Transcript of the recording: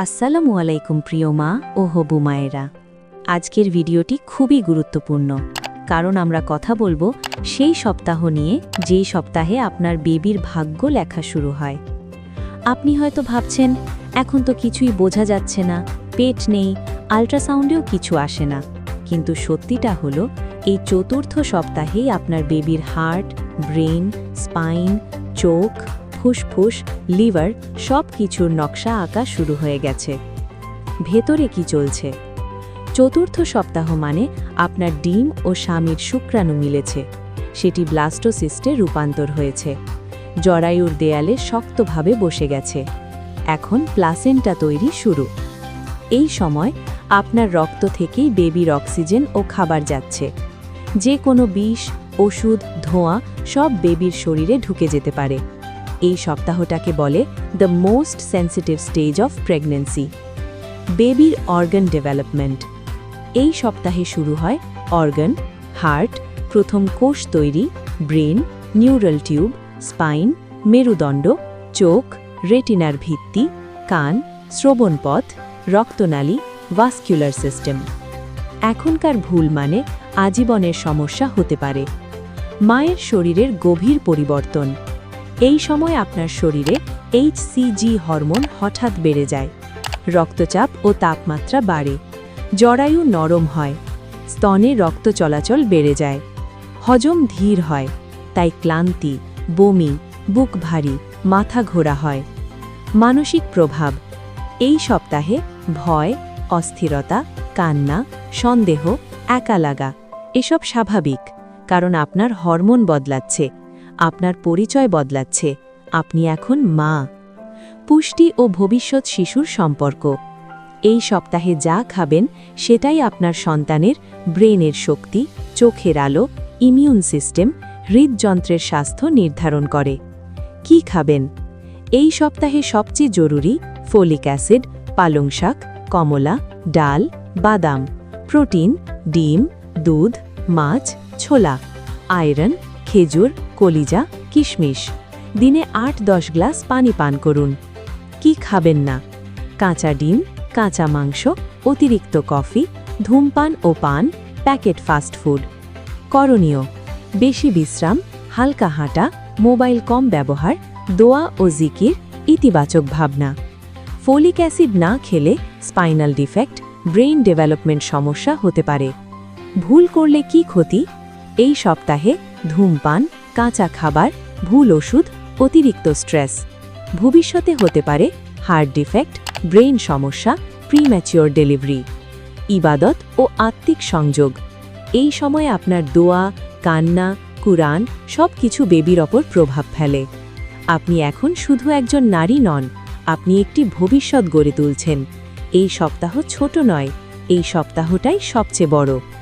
আসসালামু আলাইকুম প্রিয় মা ও হবু মায়েরা। আজকের ভিডিওটি খুবই গুরুত্বপূর্ণ, কারণ আমরা কথা বলবো সেই সপ্তাহ নিয়ে যেই সপ্তাহে আপনার বেবির ভাগ্য লেখা শুরু হয়। আপনি হয়তো ভাবছেন, এখন তো কিছুই বোঝা যাচ্ছে না, পেট নেই, আল্ট্রাসাউন্ডেও কিছু আসে না। কিন্তু সত্যিটা হলো, এই চতুর্থ সপ্তাহেই আপনার বেবির হার্ট, ব্রেন, স্পাইন, চোখ, ফুসফুস, লিভার সব কিছুর নকশা আঁকা শুরু হয়ে গেছে। ভেতরে কি চলছে? চতুর্থ সপ্তাহ মানে আপনার ডিম ও স্বামীর শুক্রাণু মিলেছে, সেটি ব্লাস্টোসিস্টে রূপান্তর হয়েছে, জরায়ুর দেয়ালে শক্তভাবে বসে গেছে। এখন প্লাসেন্টা তৈরি শুরু। এই সময় আপনার রক্ত থেকেই বেবির অক্সিজেন ও খাবার যাচ্ছে। যে কোনো বিষ, ওষুধ, ধোঁয়া সব বেবির শরীরে ঢুকে যেতে পারে। এই সপ্তাহটাকে বলে the most sensitive stage of pregnancy. বেবির অর্গান ডেভেলপমেন্ট। এই সপ্তাহে শুরু হয় অর্গান, হার্ট, প্রথম কোষ তৈরি, ব্রেন, নিউরাল টিউব, স্পাইন, মেরুদণ্ড, চোখ, রেটিনার ভিত্তি, কান, শ্রবণপথ, রক্তনালী, ভাস্কুলার সিস্টেম। এখনকার ভুল মানে আজীবনের সমস্যা হতে পারে। মায়ের শরীরের গভীর পরিবর্তন। এই সময় আপনার শরীরে HCG হরমোন হঠাৎ বেড়ে যায়, রক্তচাপ ও তাপমাত্রা বাড়ে, জরায়ু নরম হয়, স্তনে রক্ত চলাচল বেড়ে যায়, হজম ধীর হয়, তাই ক্লান্তি, বমি, বুক ভারী, মাথা ঘোরা হয়। মানসিক প্রভাব। এই সপ্তাহে ভয়, অস্থিরতা, কান্না, সন্দেহ, একা লাগা এসব স্বাভাবিক, কারণ আপনার হরমোন বদলাচ্ছে, আপনার পরিচয় বদলাচ্ছে, আপনি এখন মা। পুষ্টি ও ভবিষ্যৎ শিশুর সম্পর্ক। এই সপ্তাহে যা খাবেন সেটাই আপনার সন্তানের ব্রেনের শক্তি, চোখের আলো, ইমিউন সিস্টেম, হৃদযন্ত্রের স্বাস্থ্য নির্ধারণ করে। কি খাবেন? এই সপ্তাহে সবচেয়ে জরুরি ফোলিক অ্যাসিড, পালং শাক, কমলা, ডাল, বাদাম, প্রোটিন, ডিম, দুধ, মাছ, ছোলা, আয়রন, খেজুর, কলিজা, কিশমিশ। দিনে ৮-১০ গ্লাস পানি পান করুন। কি খাবেন না? কাঁচা ডিম, কাঁচা মাংস, অতিরিক্ত কফি, ধূমপান ও পান, প্যাকেট ফাস্ট ফুড। করণীয়: বেশি বিশ্রাম, হালকা হাঁটা, মোবাইল কম ব্যবহার, দোয়া ও জিকির, ইতিবাচক ভাবনা। ফোলিক অ্যাসিড না খেলে স্পাইনাল ডিফেক্ট, ব্রেইন ডেভেলপমেন্ট সমস্যা হতে পারে। ভুল করলে কি ক্ষতি? এই সপ্তাহে ধূমপান, কাঁচা খাবার, ভুল ওষুধ, অতিরিক্ত স্ট্রেস। ভবিষ্যতে হতে পারে হার্ট ডিফেক্ট, ব্রেইন সমস্যা, প্রিম্যাচিওর ডেলিভারি। ইবাদত ও আত্মিক সংযোগ। এই সময় আপনার দোয়া, কান্না, কুরআন সব কিছু বেবির ওপর প্রভাব ফেলে। আপনি এখন শুধু একজন নারী নন, আপনি একটি ভবিষ্যৎ গড়ে তুলছেন। এই সপ্তাহ ছোট নয়, এই সপ্তাহটাই সবচেয়ে বড়।